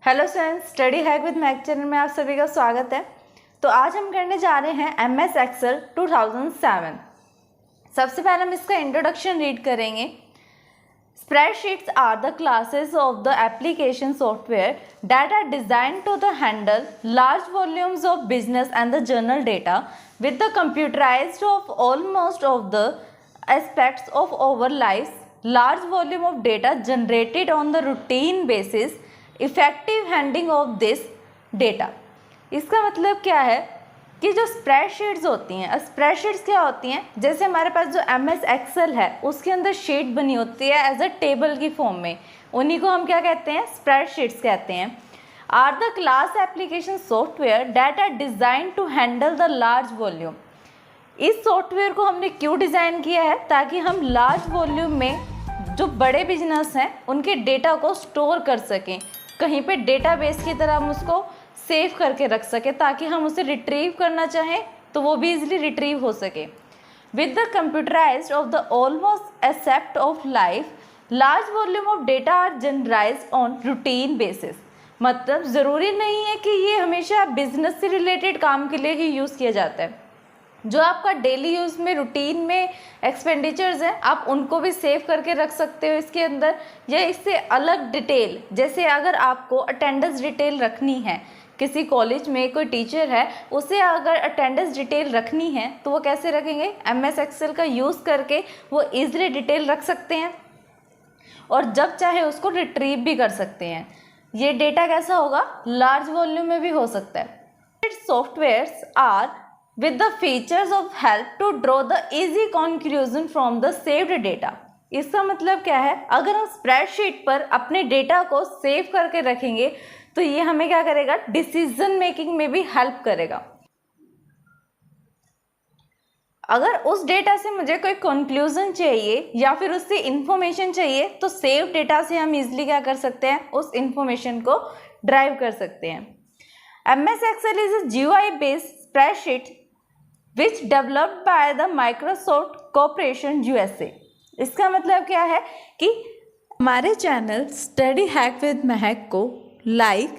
Hello students, study hack with mac channel में आप सभी का स्वागत है। तो आज हम करने जा रहे हैं MS एक्सेल 2007। सबसे पहले हम इसका इंट्रोडक्शन रीड करेंगे। Spreadsheets are the classes of the application software that are designed to the handle large volumes of business and the journal data with the computerised of almost of the aspects of our lives. Large volume of data generated on the routine basis. Effective handling of this data. इसका मतलब क्या है कि जो spreadsheets होती हैं, spreadsheets क्या होती हैं, जैसे हमारे पास जो MS एक्सेल है उसके अंदर शीट बनी होती है एज अ टेबल की फॉर्म में, उन्हीं को हम क्या कहते हैं, स्प्रेडशीट्स कहते हैं। Are the class application software that are design to handle the large volume. इस सॉफ्टवेयर को हमने क्यों डिज़ाइन किया है, ताकि हम लार्ज वॉल्यूम में जो बड़े बिजनेस हैं उनके डेटा को स्टोर कर सकें, कहीं पे डेटाबेस की तरह हम उसको सेव करके रख सकें, ताकि हम उसे रिट्रीव करना चाहें तो वो भी इजीली रिट्रीव हो सके। With the computerised of the almost aspect of life, large volume of data are generalised on routine basis. मतलब ज़रूरी नहीं है कि ये हमेशा बिजनेस से रिलेटेड काम के लिए ही यूज़ किया जाता है। जो आपका डेली यूज़ में रूटीन में एक्सपेंडिचर्स हैं, आप उनको भी सेव करके रख सकते हो इसके अंदर, या इससे अलग डिटेल, जैसे अगर आपको अटेंडेंस डिटेल रखनी है, किसी कॉलेज में कोई टीचर है उसे अगर अटेंडेंस डिटेल रखनी है तो वो कैसे रखेंगे, MS एक्सेल का यूज़ करके वो ईजिली डिटेल रख सकते हैं और जब चाहे उसको रिट्रीव भी कर सकते हैं। ये डेटा कैसा होगा, लार्ज वॉल्यूम में भी हो सकता है। Softwares are with the features of help to draw the easy conclusion from the saved data। इसका मतलब क्या है, अगर हम स्प्रेडशीट पर अपने डेटा को सेव करके रखेंगे तो ये हमें क्या करेगा, डिसीजन मेकिंग में भी हेल्प करेगा। अगर उस डेटा से मुझे कोई कंक्लूजन चाहिए या फिर उससे इंफॉर्मेशन चाहिए तो सेव डेटा से हम इजिली क्या कर सकते हैं, उस इंफॉर्मेशन को ड्राइव कर सकते हैं। MS Excel is a GUI based spreadsheet which developed by the Microsoft corporation USA। इसका मतलब क्या है कि हमारे चैनल स्टडी हैक विद महक को लाइक,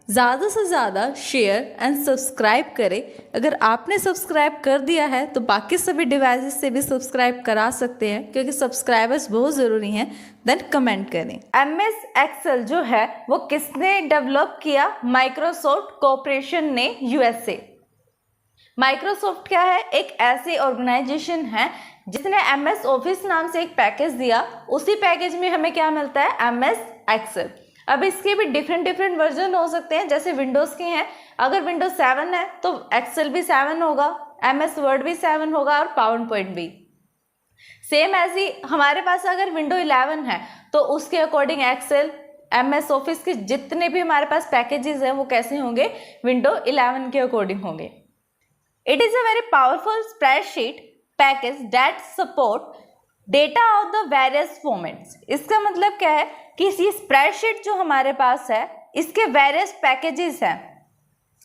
ज़्यादा से ज़्यादा शेयर एंड सब्सक्राइब करें। अगर आपने सब्सक्राइब कर दिया है तो बाकी सभी डिवाइसेस से भी सब्सक्राइब करा सकते हैं, क्योंकि सब्सक्राइबर्स बहुत ज़रूरी हैं। देन कमेंट करें। MS एक्सेल जो है वो किसने डेवलप किया, माइक्रोसॉफ्ट कॉर्पोरेशन ने USA। माइक्रोसॉफ्ट क्या है, एक ऐसी ऑर्गेनाइजेशन है जिसने MS ऑफिस नाम से एक पैकेज दिया, उसी पैकेज में हमें क्या मिलता है, MS एक्सेल। अब इसके भी डिफरेंट वर्जन हो सकते हैं, जैसे विंडोज़ के हैं, अगर विंडोज 7 है तो एक्सेल भी 7 होगा, MS वर्ड भी 7 होगा और पावर पॉइंट भी सेम ऐसी। हमारे पास अगर विंडो 11 है तो उसके अकॉर्डिंग एक्सेल, MS ऑफिस के जितने भी हमारे पास पैकेजेस हैं वो कैसे होंगे, विंडो 11 के अकॉर्डिंग होंगे। It is a very powerful spreadsheet package that support data of the various formats। इसका मतलब क्या है कि ये स्प्रेडशीट जो हमारे पास है इसके वेरियस पैकेजेस हैं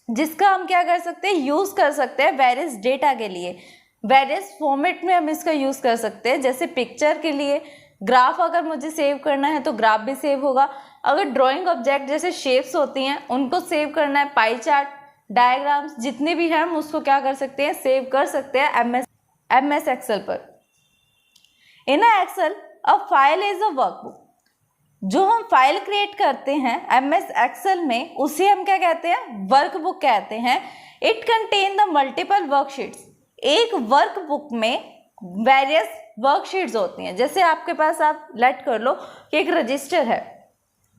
जिसका हम क्या कर सकते हैं, यूज़ कर सकते हैं वेरियस डेटा के लिए। वेरियस फॉर्मेट में हम इसका यूज़ कर सकते हैं, जैसे पिक्चर के लिए ग्राफ अगर मुझे सेव करना है तो ग्राफ भी सेव होगा। अगर ड्राइंग ऑब्जेक्ट जैसे शेप्स होती हैं उनको सेव करना है, पाई चार्ट, डायग्राम्स जितने भी हैं हम उसको क्या कर सकते हैं, सेव कर सकते हैं MS एक्सेल पर। In Excel a file is a workbook. जो हम फाइल क्रिएट करते हैं MS एक्सेल में उसे हम क्या कहते हैं, वर्कबुक कहते हैं। It contain the multiple worksheets. एक वर्कबुक में वेरियस वर्कशीट्स होती हैं। जैसे आपके पास, आप लेट कर लो कि एक रजिस्टर है।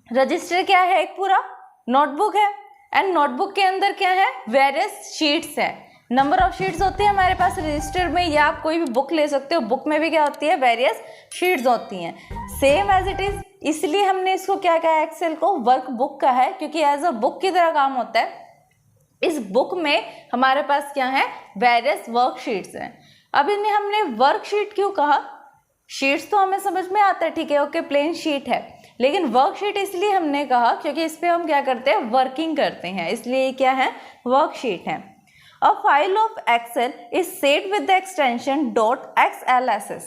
रजिस्टर क्या है, एक पूरा नोटबुक है, एंड नोटबुक के अंदर क्या है, वेरियस शीट्स हैं। नंबर ऑफ शीट्स होती है हमारे पास रजिस्टर में, या आप कोई भी बुक ले सकते हो, बुक में भी क्या होती है, वेरियस शीट्स होती हैं। सेम एज इट इज, इसलिए हमने इसको क्या कहा, एक्सेल को वर्क बुक का है, क्योंकि एज अ बुक की तरह काम होता है। इस बुक में हमारे पास क्या है, वेरियस वर्कशीट्स हैं। अब इन्हें हमने वर्कशीट क्यों कहा, शीट्स तो हमें समझ में आता है, ठीक है, ओके, प्लेन शीट है, लेकिन वर्कशीट इसलिए हमने कहा क्योंकि इस पे हम क्या करते हैं, वर्किंग करते हैं, इसलिए ये क्या है, वर्कशीट है। A file of Excel is saved with the extension .xlss।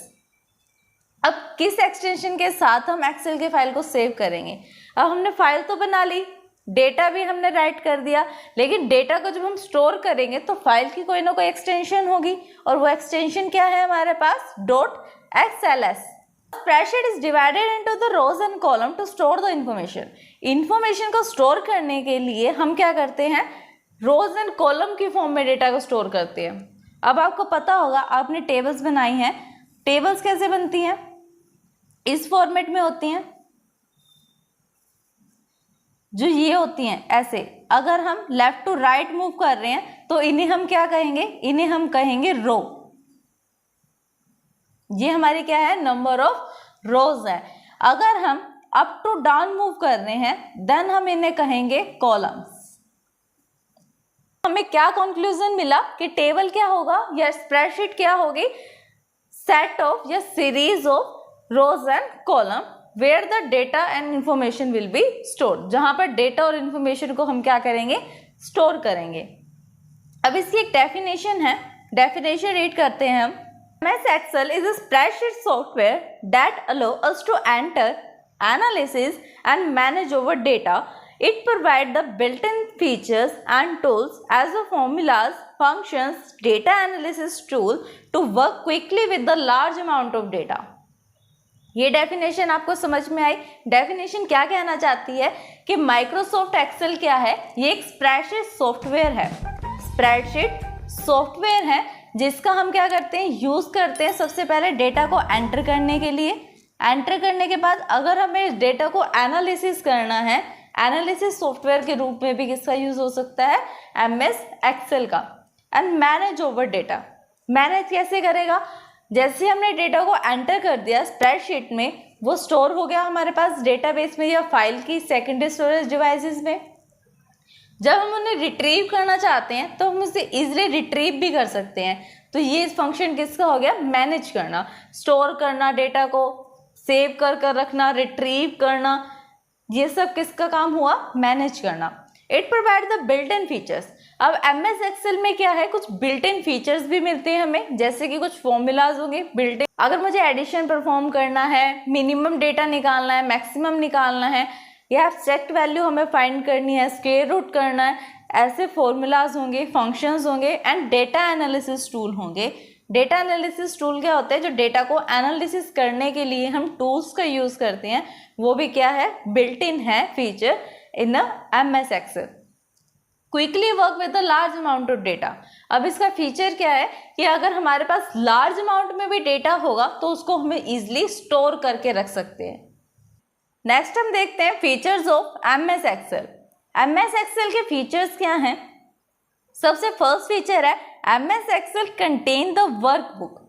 अब किस एक्सटेंशन के साथ हम एक्सेल के फाइल को सेव करेंगे, अब हमने फाइल तो बना ली, डेटा भी हमने राइट कर दिया, लेकिन डेटा को जब हम स्टोर करेंगे तो फाइल की कोई ना कोई एक्सटेंशन होगी, और वो एक्सटेंशन क्या है हमारे पास, .xls। Spreadsheet is divided into the rows and column to store the information. Information को स्टोर करने के लिए हम क्या करते हैं, रोज एंड कॉलम की फॉर्म में डेटा को स्टोर करते हैं। अब आपको पता होगा, आपने टेबल्स बनाई हैं, टेबल्स कैसे बनती हैं, इस फॉर्मेट में होती हैं, जो ये होती हैं ऐसे। अगर हम लेफ्ट टू राइट मूव कर रहे हैं तो इन्हें हम क्या कहेंगे, इन्हें हम कहेंगे रो। ये हमारी क्या है, नंबर ऑफ रोज है। अगर हम अप टू डाउन मूव कर रहे हैं देन हम इन्हें कहेंगे कॉलम्स। हमें क्या कंक्लूजन मिला कि टेबल क्या होगा या स्प्रेडशीट क्या होगी, सेट ऑफ या series of rows and column where the data and information will be stored, जहां पर डेटा और इंफॉर्मेशन को हम क्या करेंगे, स्टोर करेंगे। अब इसकी एक डेफिनेशन है, डेफिनेशन रीड करते हैं हम। MS Excel is a spreadsheet software that allows us to enter, analysis and manage our data. It provides the built-in features and tools as the formulas, functions, data analysis tool to work quickly with the large amount of data. ये definition आपको समझ में आई। Definition क्या कहना चाहती है कि Microsoft Excel क्या है, ये एक स्प्रेडशीट सॉफ्टवेयर है। स्प्रेडशीट सॉफ्टवेयर है जिसका हम क्या करते हैं, यूज़ करते हैं सबसे पहले डेटा को एंटर करने के लिए। एंटर करने के बाद अगर हमें डेटा को एनालिसिस करना है, एनालिसिस सॉफ्टवेयर के रूप में भी किसका यूज़ हो सकता है, MS एक्सेल का। And manage over data, manage कैसे करेगा, जैसे हमने डेटा को एंटर कर दिया स्प्रेडशीट में, वो स्टोर हो गया हमारे पास डेटाबेस में या फाइल की सेकेंडरी स्टोरेज डिवाइसेस में। जब हम उन्हें रिट्रीव करना चाहते हैं तो हम उसे इजीली रिट्रीव भी कर सकते हैं। तो ये फंक्शन किसका हो गया, मैनेज करना, स्टोर करना, डेटा को सेव कर कर रखना, रिट्रीव करना, ये सब किसका काम हुआ, मैनेज करना। It provide the built in features. अब MS एक्सेल में क्या है, कुछ बिल्ट इन फीचर्स भी मिलते हैं हमें, जैसे कि कुछ फॉर्मूलाज होंगे बिल्ट इन। अगर मुझे एडिशन परफॉर्म करना है, मिनिमम डेटा निकालना है, मैक्सिमम निकालना है, या एब्स्ट्रैक्ट वैल्यू हमें फाइंड करनी है, स्क्वायर रूट करना है, ऐसे फॉर्मूलाज होंगे, फंक्शंस होंगे एंड डेटा एनालिसिस टूल होंगे। डेटा एनालिसिस टूल क्या होते हैं, जो डेटा को एनालिसिस करने के लिए हम टूल्स का यूज़ करते हैं, वो भी क्या है, बिल्ट इन है feature in MS Excel. Quickly work with the large amount of data. अब इसका फीचर क्या है कि अगर हमारे पास लार्ज अमाउंट में भी डेटा होगा तो उसको हमें इजीली स्टोर करके रख सकते हैं। नेक्स्ट हम देखते हैं features of MS Excel. MS Excel के फीचर्स क्या हैं, सबसे फर्स्ट फीचर है MS Excel contain the workbook.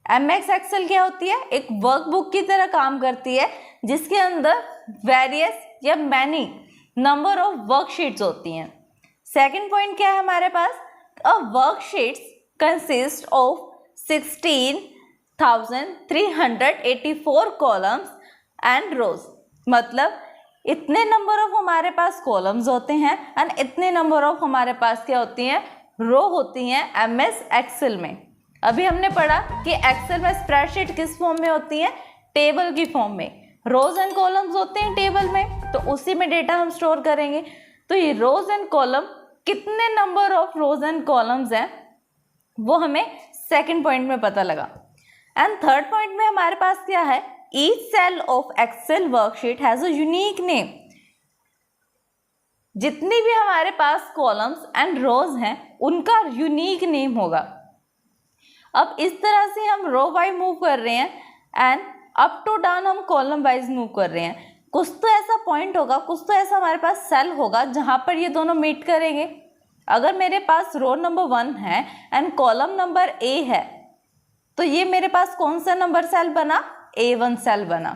MS Excel क्या होती है, एक वर्कबुक की तरह काम करती है जिसके अंदर वेरियस या मैनी नंबर ऑफ वर्कशीट्स होती हैं। सेकंड पॉइंट क्या है हमारे पास, a worksheets consist of 16,384 columns and rows. मतलब इतने नंबर ऑफ हमारे पास कॉलम्स होते हैं एंड इतने नंबर ऑफ हमारे पास क्या होती हैं, रो होती हैं MS एक्सेल में। अभी हमने पढ़ा कि एक्सेल में स्प्रेडशीट किस फॉर्म में होती है, टेबल की फॉर्म में। रोज एंड कॉलम्स होते हैं टेबल में, तो उसी में डेटा हम स्टोर करेंगे। तो ये रोज एंड कॉलम, कितने number of rows and columns हैं वो हमें सेकंड पॉइंट में पता लगा। एंड थर्ड पॉइंट में हमारे पास क्या है, each cell of Excel worksheet has a unique name. जितनी भी हमारे पास कॉलम्स एंड रोज हैं उनका यूनिक नेम होगा। अब इस तरह से हम रो वाइज मूव कर रहे हैं एंड अप टू डाउन हम कॉलम वाइज मूव कर रहे हैं। कुछ तो ऐसा पॉइंट होगा, कुछ तो ऐसा हमारे पास सेल होगा जहां पर ये दोनों मीट करेंगे। अगर मेरे पास रो नंबर 1 है एंड कॉलम नंबर A है तो ये मेरे पास कौन सा नंबर सेल बना, A1 सेल बना।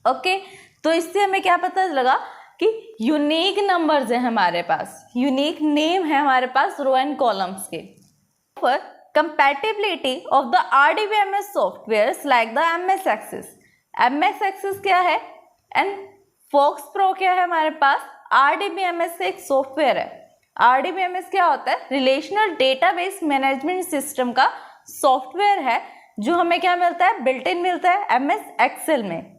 ओके, तो इससे हमें क्या पता लगा कि यूनिक नंबर्स है हमारे पास, यूनिक नेम है हमारे पास रो एंड कॉलम्स के। पर compatibility of the RDBMS softwares like the MS Access। MS Access क्या है एंड Fox Pro क्या है हमारे पास, RDBMS का एक सॉफ्टवेयर है। RDBMS क्या होता है, रिलेशनल डेटाबेस मैनेजमेंट सिस्टम का सॉफ्टवेयर है जो हमें क्या मिलता है, बिल्ट इन मिलता है MS एक्सेल में।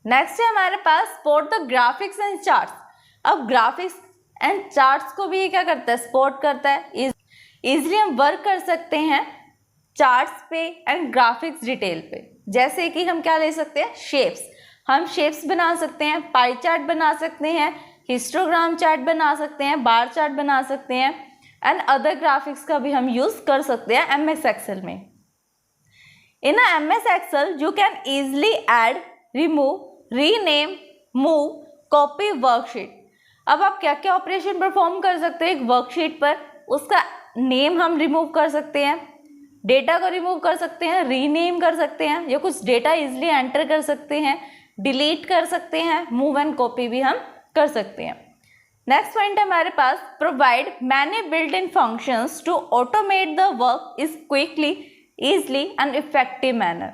नेक्स्ट है हमारे पास support the graphics and charts. अब ग्राफिक्स एंड चार्ट्स को भी ये क्या करता है, सपोर्ट करता है। इजीली हम वर्क कर सकते हैं चार्ट्स पे एंड ग्राफिक्स डिटेल पे। जैसे कि हम क्या ले सकते हैं, शेप्स, हम शेप्स बना सकते हैं, पाई चार्ट बना सकते हैं, हिस्टोग्राम चार्ट बना सकते हैं, बार चार्ट बना सकते हैं एंड अदर ग्राफिक्स का भी हम यूज कर सकते हैं एमएस एक्सेल में। In MS Excel you can easily add, remove, rename, move, copy worksheet. अब आप क्या क्या ऑपरेशन परफॉर्म कर सकते हैं एक वर्कशीट पर, उसका नेम हम रिमूव कर सकते हैं, डेटा को रिमूव कर सकते हैं, रीनेम कर सकते हैं या कुछ डेटा इजीली एंटर कर सकते हैं, डिलीट कर सकते हैं, मूव एंड कॉपी भी हम कर सकते हैं। नेक्स्ट पॉइंट है हमारे पास, provide many built in functions to automate the work is quickly, easily and effective manner.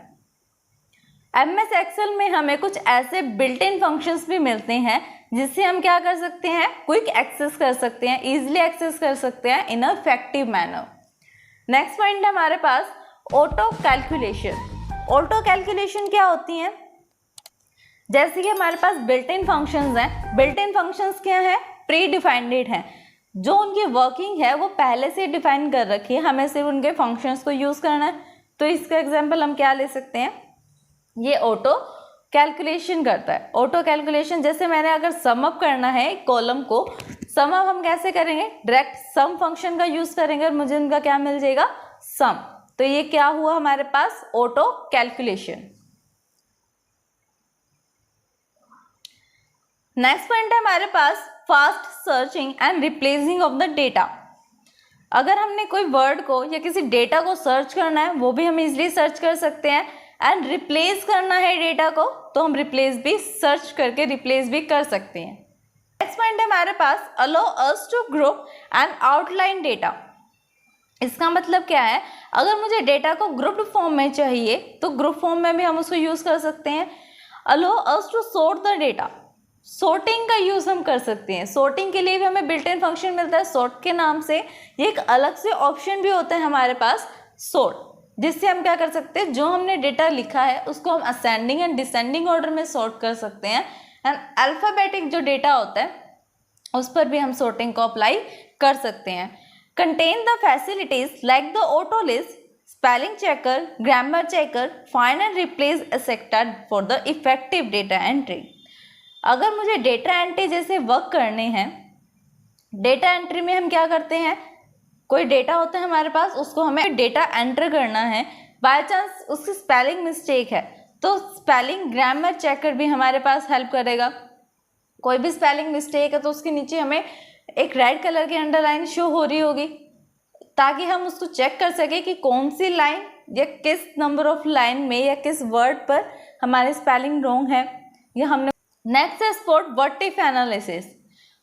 MS Excel में हमें कुछ ऐसे बिल्ट इन फंक्शंस भी मिलते हैं जिससे हम क्या कर सकते हैं, क्विक एक्सेस कर सकते हैं, इजीली एक्सेस कर सकते हैं in a effective manner. Next point है हमारे पास ऑटो कैलकुलेशन। ऑटो कैलकुलेशन क्या होती हैं, जैसे कि हमारे पास बिल्ट इन फंक्शंस हैं। बिल्ट इन फंक्शंस क्या है, प्री डिफाइंड हैं, जो उनकी वर्किंग है वो पहले से डिफाइन कर रखी है, हमें सिर्फ उनके फंक्शंस को यूज करना है। तो इसका एग्जांपल हम क्या ले सकते हैं, ये ऑटो कैलकुलेशन करता है। ऑटो कैलकुलेशन, जैसे मैंने अगर सम अप करना है एक कॉलम को, सम अप हम कैसे करेंगे, डायरेक्ट सम फंक्शन का यूज करेंगे और मुझे उनका क्या मिल जाएगा, सम। तो ये क्या हुआ हमारे पास, ऑटो कैलकुलेशन। नेक्स्ट पॉइंट है हमारे पास fast searching and replacing of the data. अगर हमने कोई वर्ड को या किसी डेटा को सर्च करना है, वो भी हम इजीली सर्च कर सकते हैं एंड रिप्लेस करना है डेटा को, तो हम रिप्लेस भी सर्च करके रिप्लेस भी कर सकते हैं। नेक्स्ट पॉइंट है हमारे पास allow us to group and outline data. इसका मतलब क्या है, अगर मुझे डेटा को ग्रुप्ड फॉर्म में चाहिए तो ग्रुप फॉर्म में भी हम उसको यूज कर सकते हैं। Allow us to sort the data, sorting का यूज हम कर सकते हैं। सॉर्टिंग के लिए भी हमें बिल्ट इन फंक्शन मिलता है सॉर्ट के नाम से। ये एक अलग से ऑप्शन भी होता है हमारे पास सॉर्ट, जिससे हम क्या कर सकते हैं, जो हमने डेटा लिखा है उसको हम असेंडिंग एंड डिसेंडिंग ऑर्डर में सॉर्ट कर सकते हैं एंड अल्फाबेटिक जो डेटा होता है उस पर भी हम सॉर्टिंग को अप्लाई कर सकते हैं। Contain the facilities like the auto list, spelling checker, grammar checker, find and replace etcetera for the effective data entry. अगर मुझे डेटा एंट्री जैसे वर्क करने हैं, डेटा एंट्री में हम क्या करते हैं, कोई डेटा होता है हमारे पास, उसको हमें डेटा एंटर करना है, बाय चांस उसकी स्पेलिंग मिस्टेक है तो स्पेलिंग ग्रामर चेकर भी हमारे पास हेल्प करेगा। कोई भी स्पेलिंग मिस्टेक है तो उसके नीचे हमें एक रेड कलर की अंडरलाइन शो हो रही होगी, ताकि हम उसको चेक कर सके कि कौन सी लाइन या किस नंबर ऑफ लाइन में या किस वर्ड पर हमारी स्पेलिंग रॉन्ग है, या हमने। नेक्स्ट है support what if analysis,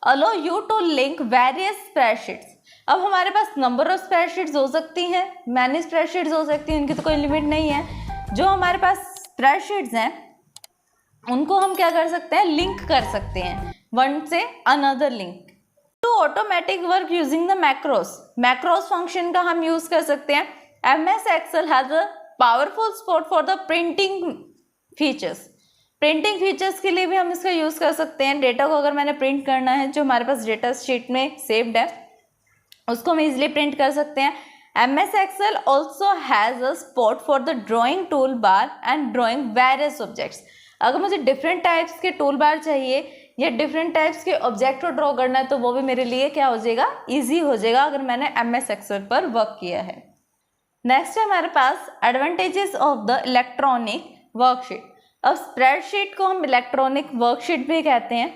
allow you to link various spreadsheets. अब हमारे पास नंबर ऑफ स्प्रेडशीट्स हो सकती हैं, मैनी स्प्रेडशीट्स हो सकती हैं, इनकी तो कोई लिमिट नहीं है। जो हमारे पास स्प्रेडशीट्स हैं उनको हम क्या कर सकते हैं, लिंक कर सकते हैं, वन से another link. To automatic work using the macros, macros function का हम यूज कर सकते हैं। MS Excel has a powerful support for the printing features. Printing features के लिए भी हम इसका यूज कर सकते हैं। डेटा को अगर मैंने प्रिंट करना है, जो हमारे पास डेटा शीट में सेव्ड है उसको हम इजिली प्रिंट कर सकते हैं। MS Excel also has a support for the drawing tool bar and drawing various objects. अगर मुझे डिफरेंट टाइप्स के टूल बार चाहिए या डिफरेंट टाइप्स के ऑब्जेक्ट को ड्रॉ करना है तो वो भी मेरे लिए क्या हो जाएगा, ईजी हो जाएगा अगर मैंने एमएस एक्सेल पर वर्क किया है। नेक्स्ट है हमारे पास advantages of the electronic worksheet. अब स्प्रेडशीट को हम इलेक्ट्रॉनिक वर्कशीट भी कहते हैं।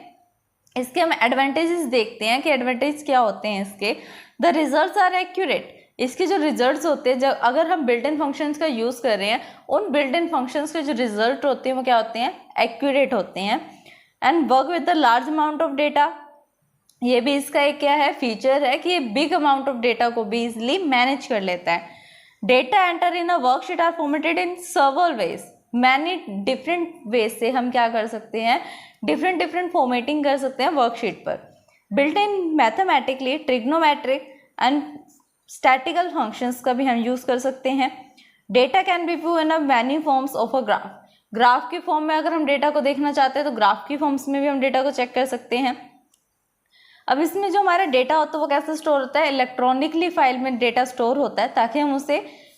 इसके हम एडवांटेजेस देखते हैं कि एडवांटेज क्या होते हैं इसके। द रिजल्ट्स आर एक्यूरेट, इसके जो रिजल्ट्स होते हैं, जब अगर हम बिल्ट इन फंक्शंस का यूज़ कर रहे हैं, उन बिल्ट इन फंक्शंस के जो रिजल्ट होते हैं वो क्या होते हैं, एक्यूरेट होते हैं। And work with the large amount of data, ये भी इसका एक क्या है, फीचर है कि ये बिग अमाउंट ऑफ डेटा को भी इजिली मैनेज कर लेता है। Data enter in a worksheet are formatted in several ways, many different ways से हम क्या कर सकते हैं, डिफरेंट फॉर्मेटिंग कर सकते हैं वर्कशीट पर। Built in mathematically trigonometric and statistical functions का भी हम यूज़ कर सकते हैं। Data can be view in a many forms of a graph, graph के फॉर्म में अगर हम डेटा को देखना चाहते हैं तो ग्राफ की फॉर्म्स में भी हम डेटा को चेक कर सकते हैं। अब इसमें जो हमारा डेटा होता है वो कैसे स्टोर होता है, इलेक्ट्रॉनिकली फाइल में डेटा स्टोर होता है ताकि हम उसे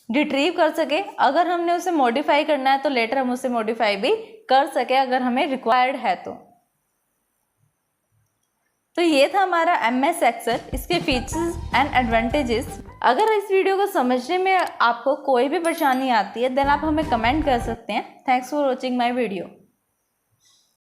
रिट्रीव कर सके। अगर हमने उसे मॉडिफाई करना है तो लेटर हम उसे मॉडिफाई भी कर सके अगर हमें रिक्वायर्ड है तो ये था हमारा MS एक्सेल, इसके फीचर्स एंड एडवांटेजेस। अगर इस वीडियो को समझने में आपको कोई भी परेशानी आती है देन आप हमें कमेंट कर सकते हैं। Thanks for watching my video.